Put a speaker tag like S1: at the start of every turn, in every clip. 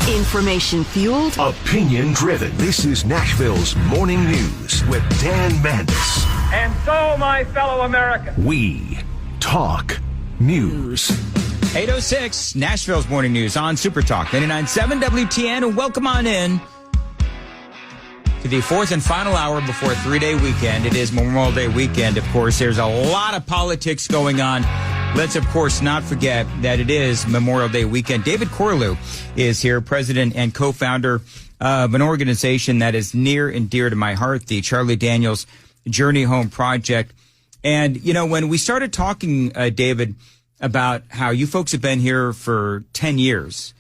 S1: Information fueled,
S2: opinion driven. This is Nashville's Morning News with Dan Mandis.
S3: And so, my fellow Americans,
S2: we talk news.
S4: 8:06, Nashville's Morning News on Super Talk 99.7 WTN. And welcome on in to the fourth and final hour before a three-day weekend. It is Memorial Day weekend, of course. There's a lot of politics going on. Let's, of course, not forget that it is Memorial Day weekend. David Corlew is here, president and co-founder of an organization that is near and dear to my heart, the Charlie Daniels Journey Home Project. And, you know, when we started talking, David, about how you folks have been here for 10 years,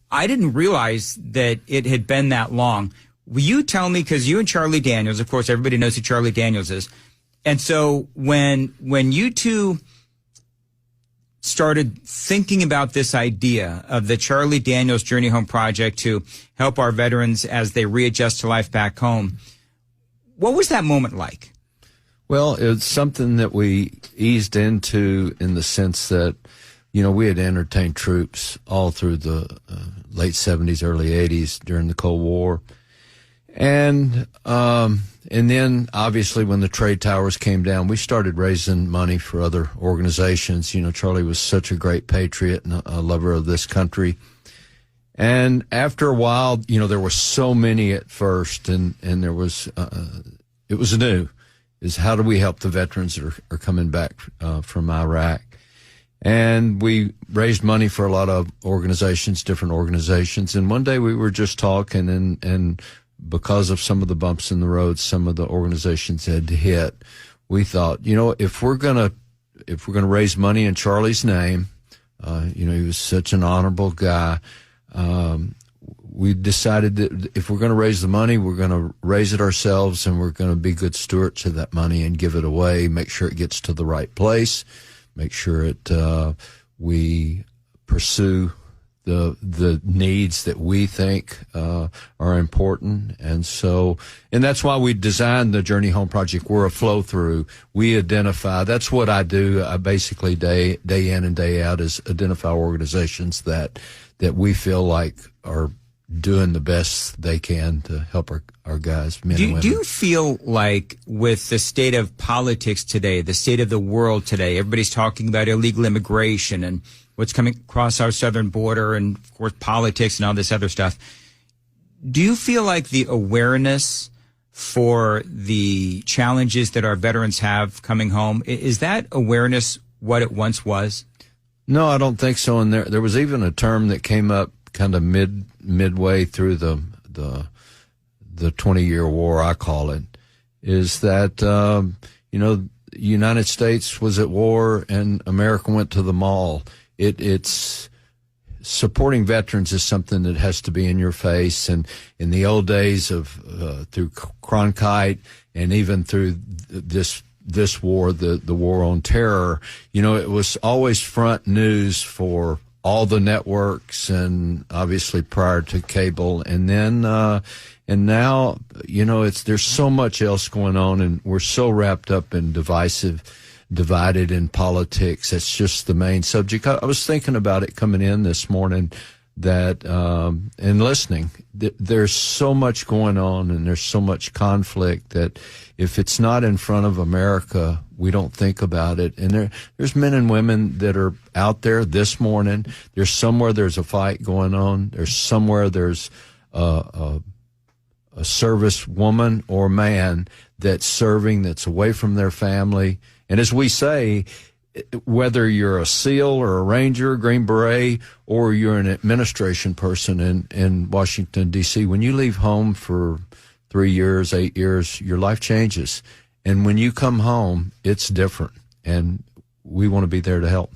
S4: I didn't realize that it had been that long. Will you tell me, because you and Charlie Daniels, of course, everybody knows who Charlie Daniels is. And so when you two started thinking about this idea of the Charlie Daniels Journey Home Project to help our veterans as they readjust to life back home, what was that moment like?
S5: Well, it's something that we eased into in the sense that, you know, we had entertained troops all through the late 70s, early 80s during the Cold War. And then obviously when the trade towers came down, we started raising money for other organizations. You know, Charlie was such a great patriot and a lover of this country. And after a while, you know, there were so many at first, and there was, it was new, is how do we help the veterans that are coming back from Iraq? And we raised money for a lot of organizations, different organizations. And one day we were just talking, and because of some of the bumps in the road, some of the organizations had hit, we thought, you know, if we're gonna raise money in Charlie's name, you know, he was such an honorable guy. We decided that if we're going to raise the money, we're going to raise it ourselves, and we're going to be good stewards of that money and give it away, make sure it gets to the right place, make sure we pursue the needs that we think are important. And that's why we designed the Journey Home Project. We're a flow through. We identify, that's what I do. I basically day in and day out is identify organizations that we feel like are doing the best they can to help our guys, men and women.
S4: Do you feel like with the state of politics today, the state of the world today, everybody's talking about illegal immigration and what's coming across our southern border and, of course, politics and all this other stuff. Do you feel like the awareness for the challenges that our veterans have coming home, is that awareness what it once was?
S5: No, I don't think so. And there was even a term that came up kind of midway through the 20-year war, I call it, is that, you know, the United States was at war and America went to the mall. It's supporting veterans is something that has to be in your face. And in the old days of through Cronkite and even through this war, the war on terror, you know, it was always front news for all the networks and obviously prior to cable. And then and now, you know, there's so much else going on, and we're so wrapped up in divided in politics. That's just the main subject. I was thinking about it coming in this morning that, and listening, there's so much going on and there's so much conflict that if it's not in front of America, we don't think about it. And there's men and women that are out there this morning. There's somewhere there's a fight going on. There's somewhere there's a service woman or man that's serving, that's away from their family. And as we say, whether you're a SEAL or a Ranger, Green Beret, or you're an administration person in Washington, D.C., when you leave home for 3 years, 8 years, your life changes. And when you come home, it's different. And we want to be there to help.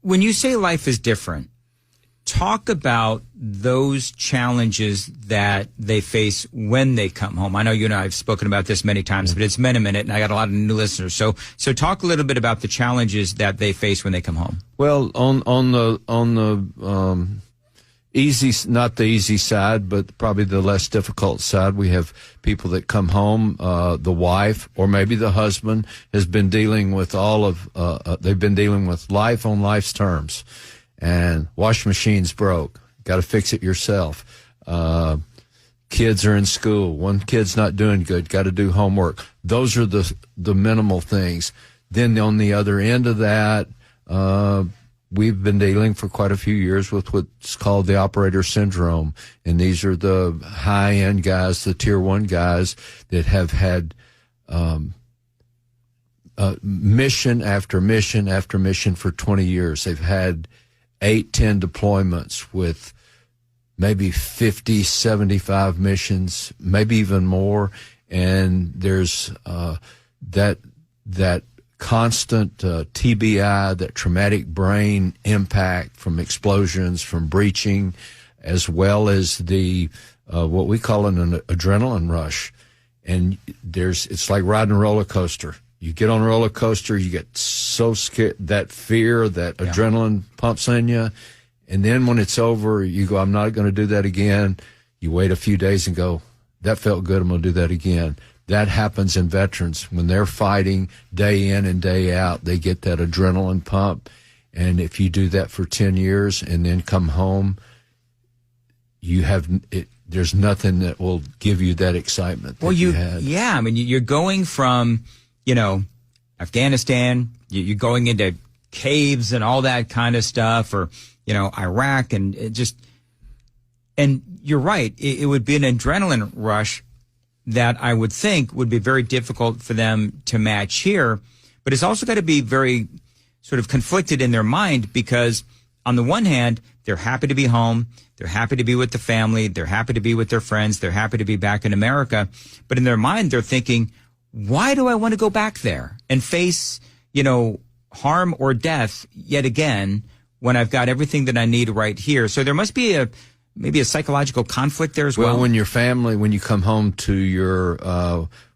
S4: When you say life is different, talk about those challenges that they face when they come home. I know you and I have spoken about this many times, but it's been a minute, and I got a lot of new listeners. So talk a little bit about the challenges that they face when they come home.
S5: Well, on the easy, not the easy side, but probably the less difficult side, we have people that come home, the wife or maybe the husband has been dealing with they've been dealing with life on life's terms. And wash machine's broke. got to fix it yourself. Kids are in school. One kid's not doing good, got to do homework. Those are the minimal things. Then on the other end of that, we've been dealing for quite a few years with what's called the operator syndrome. And these are the high-end guys, the tier 1 guys that have had mission after mission after mission for 20 years. They've had 8-10 deployments with maybe 50, 75 missions, maybe even more. And there's that constant TBI, that traumatic brain impact from explosions, from breaching, as well as the what we call an adrenaline rush. And it's like riding a roller coaster. You get on a roller coaster, you get so scared, that fear, that adrenaline pumps in you. And then when it's over, you go, I'm not going to do that again. You wait a few days and go, that felt good, I'm going to do that again. That happens in veterans. When they're fighting day in and day out, they get that adrenaline pump. And if you do that for 10 years and then come home, there's nothing that will give you that excitement that you had.
S4: Yeah, I mean, you're going from, Afghanistan, you're going into caves and all that kind of stuff, or, Iraq, and you're right. It would be an adrenaline rush that I would think would be very difficult for them to match here. But it's also got to be very sort of conflicted in their mind, because on the one hand, they're happy to be home. They're happy to be with the family. They're happy to be with their friends. They're happy to be back in America. But in their mind, they're thinking, why do I want to go back there and face, harm or death yet again when I've got everything that I need right here? So there must be maybe a psychological conflict there as well.
S5: Well, when you come home to your,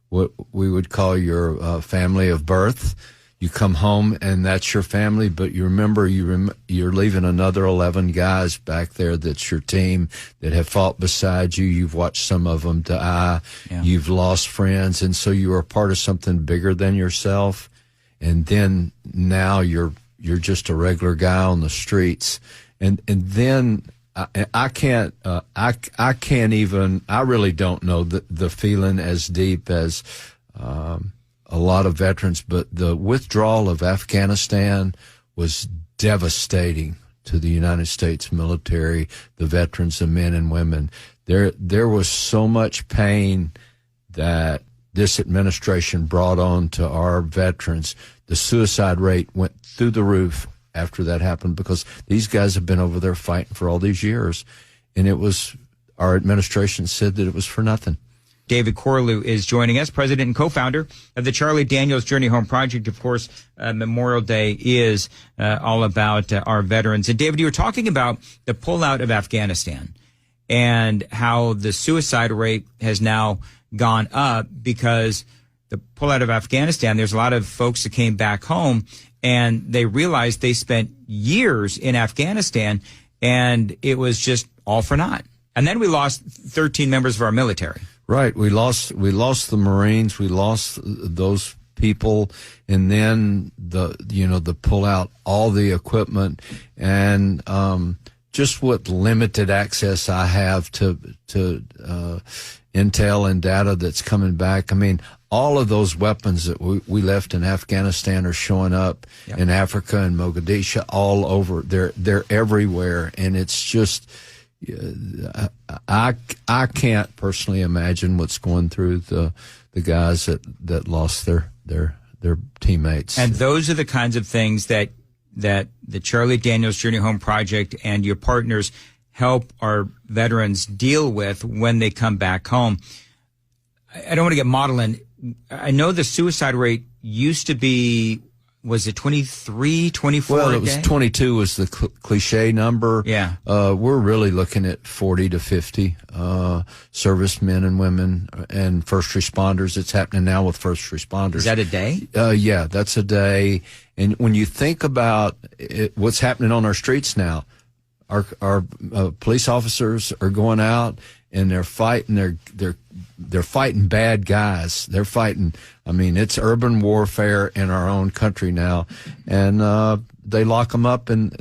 S5: what we would call your family of birth, you come home and that's your family, but you remember you're leaving another 11 guys back there that's your team that have fought beside you. You've watched some of them die. Yeah. You've lost friends, and so you are part of something bigger than yourself. And then now you're just a regular guy on the streets, and then I really don't know the feeling as deep as a lot of veterans, but the withdrawal of Afghanistan was devastating to the United States military, the veterans, the men and women. There was so much pain that this administration brought on to our veterans. The suicide rate went through the roof after that happened, because these guys have been over there fighting for all these years, and our administration said that it was for nothing.
S4: David Corlew is joining us, president and co-founder of the Charlie Daniels Journey Home Project. Of course, Memorial Day is all about our veterans. And David, you were talking about the pullout of Afghanistan and how the suicide rate has now gone up because the pullout of Afghanistan, there's a lot of folks that came back home and they realized they spent years in Afghanistan and it was just all for naught. And then we lost 13 members of our military.
S5: Right. We lost the Marines. We lost those people. And then the pull out all the equipment and, just what limited access I have to intel and data that's coming back. I mean, all of those weapons that we left in Afghanistan are showing up in Africa and Mogadishu, all over. They're everywhere. And it's just, I can't personally imagine what's going through the guys that lost their teammates.
S4: And those are the kinds of things that the Charlie Daniels Journey Home Project and your partners help our veterans deal with when they come back home. I don't want to get maudlin. I know the suicide rate used to be, was it 23, 24
S5: Well, it was 22 was the cliche number.
S4: Yeah.
S5: We're really looking at 40 to 50 servicemen and women and first responders. It's happening now with first responders.
S4: Is that a day?
S5: Yeah, that's a day. And when you think about what's happening on our streets now, our police officers are going out and they're fighting. They're fighting bad guys. They're fighting. I mean, it's urban warfare in our own country now, and they lock them up and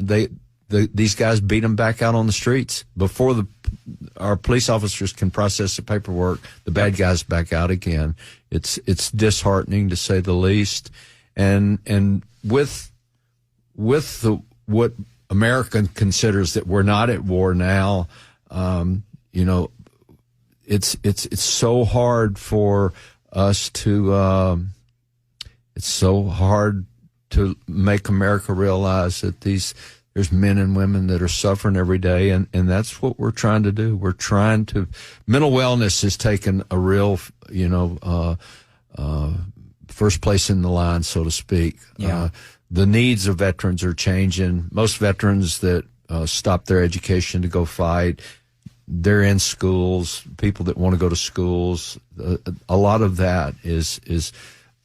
S5: these guys beat them back out on the streets before our police officers can process the paperwork. The bad guys back out again. It's disheartening to say the least. And with what America considers that we're not at war now, it's so hard for us to, it's so hard to make America realize that there's men and women that are suffering every day, and that's what we're trying to do. We're trying to, mental wellness has taken a real, first place in the line, so to speak.
S4: Yeah.
S5: The needs of veterans are changing. Most veterans that stop their education to go fight, they're in schools. People that want to go to schools, a lot of that is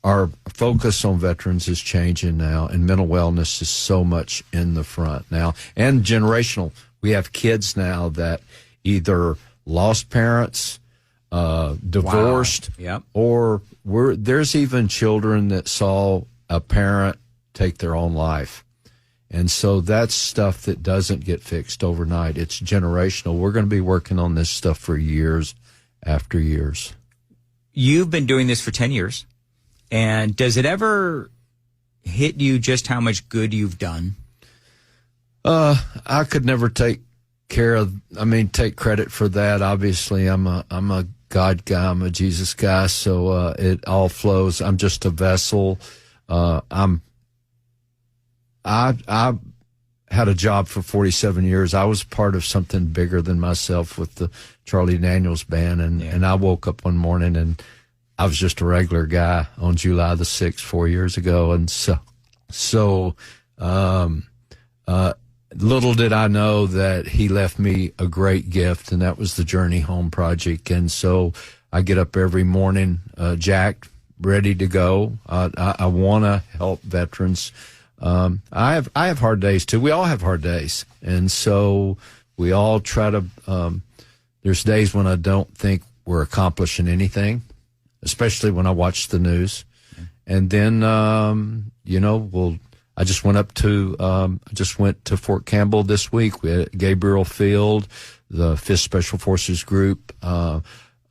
S5: our focus on veterans is changing now, and mental wellness is so much in the front now. And generational. We have kids now that either lost parents, divorced,
S4: Yep.
S5: or there's even children that saw a parent take their own life. And so that's stuff that doesn't get fixed overnight. It's generational. We're going to be working on this stuff for years after years.
S4: You've been doing this for 10 years. And does it ever hit you just how much good you've done?
S5: I could never take credit for that. Obviously, I'm a God guy. I'm a Jesus guy. So, it all flows. I'm just a vessel. I had a job for 47 years. I was part of something bigger than myself with the Charlie Daniels Band. And I woke up one morning and I was just a regular guy on July the 6th, 4 years ago. And little did I know that he left me a great gift, and that was the Journey Home Project. And so I get up every morning, jacked, ready to go. I want to help veterans. I have hard days too. We all have hard days. And so we all try to, there's days when I don't think we're accomplishing anything, especially when I watch the news. And then, I just went to Fort Campbell this week. We had Gabriel Field, the 5th Special Forces Group,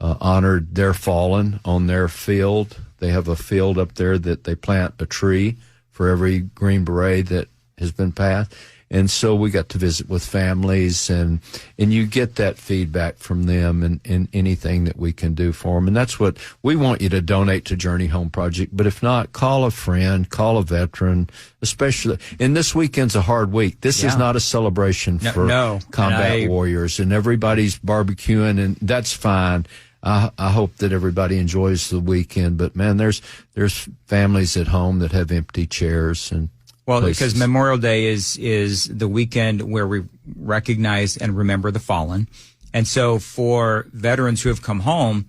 S5: honored their fallen on their field. They have a field up there that they plant a tree for every Green Beret that has been passed. And so we got to visit with families, and you get that feedback from them and anything that we can do for them. And that's what we want you to donate to Journey Home Project. But if not, call a friend, call a veteran, especially. And this weekend's a hard week. This is not a celebration for combat warriors, and everybody's barbecuing, and that's fine. I hope that everybody enjoys the weekend. But man, there's families at home that have empty chairs and.
S4: Well, because Memorial Day is the weekend where we recognize and remember the fallen. And so for veterans who have come home,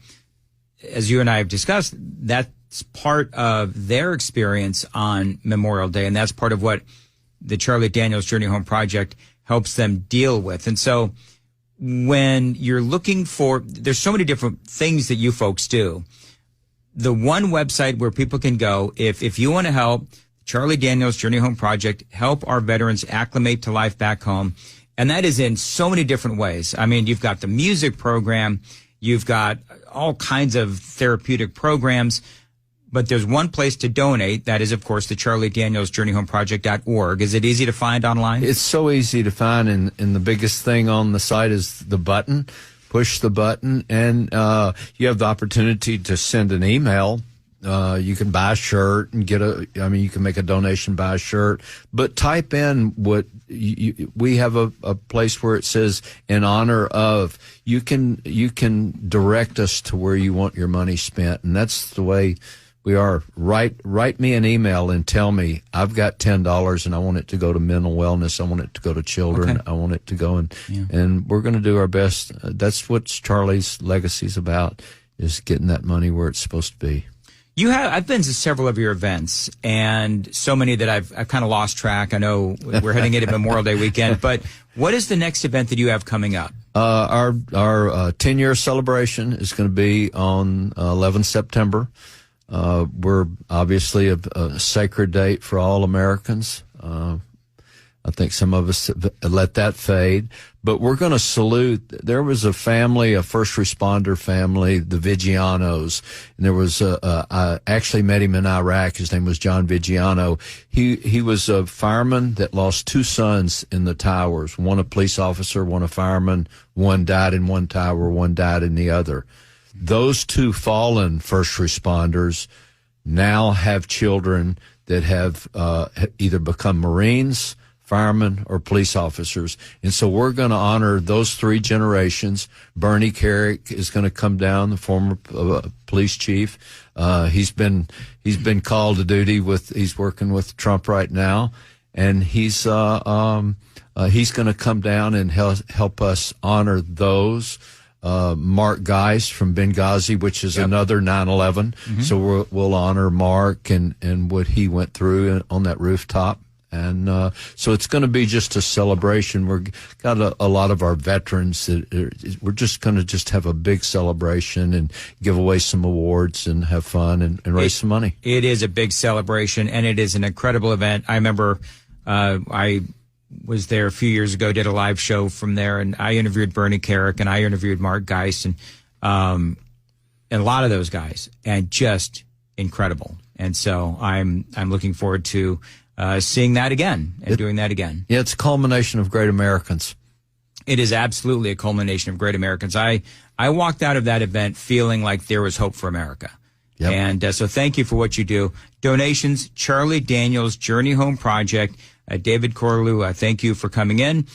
S4: as you and I have discussed, that's part of their experience on Memorial Day. And that's part of what the Charlie Daniels Journey Home Project helps them deal with. And so when you're looking there's so many different things that you folks do. The one website where people can go, if you want to help, Charlie Daniels Journey Home Project, help our veterans acclimate to life back home. And that is in so many different ways. I mean, you've got the music program, you've got all kinds of therapeutic programs, but there's one place to donate. That is, of course, the Charlie Daniels Journey Home Project.org. Is it easy to find online?
S5: It's so easy to find, and the biggest thing on the site is the button. Push the button, and you have the opportunity to send an email. You can buy a shirt and you can make a donation, buy a shirt, but type in what we have a place where it says in honor of. You can direct us to where you want your money spent. And that's the way we are. Write me an email and tell me I've got $10 and I want it to go to mental wellness. I want it to go to children. Okay. I want it to go and we're going to do our best. That's what Charlie's legacy is about, is getting that money where it's supposed to be.
S4: I've been to several of your events, and so many that I've kind of lost track. I know we're heading into Memorial Day weekend, but what is the next event that you have coming up?
S5: Our 10-year celebration is going to be on 11 September. We're obviously a sacred date for all Americans. I think some of us let that fade, but we're going to salute. There was a family, a first responder family, the Vigianos, and there was I actually met him in Iraq. His name was John Vigiano. He was a fireman that lost 2 sons in the towers. One a police officer, one a fireman. One died in one tower, one died in the other. Those 2 fallen first responders now have children that have either become Marines, firemen, or police officers. And so we're going to honor those 3 generations. Bernie Carrick is going to come down, the former police chief. He's been called to duty he's working with Trump right now. And he's going to come down and help us honor those. Mark Geist from Benghazi, which is another 9/11. Mm-hmm. So we'll honor Mark and what he went through on that rooftop. And so it's going to be just a celebration. We've got a lot of our veterans. We're just going to have a big celebration and give away some awards and have fun and raise some money.
S4: It is a big celebration, and it is an incredible event. I remember I was there a few years ago, did a live show from there, and I interviewed Bernie Carrick and I interviewed Mark Geist and a lot of those guys, and just incredible. And so I'm looking forward to seeing that again and doing that again. Yeah,
S5: it's a culmination of great Americans.
S4: It is absolutely a culmination of great Americans. I walked out of that event feeling like there was hope for America. Yep. And so thank you for what you do. Donations, Charlie Daniels Journey Home Project. David Corlew, thank you for coming in.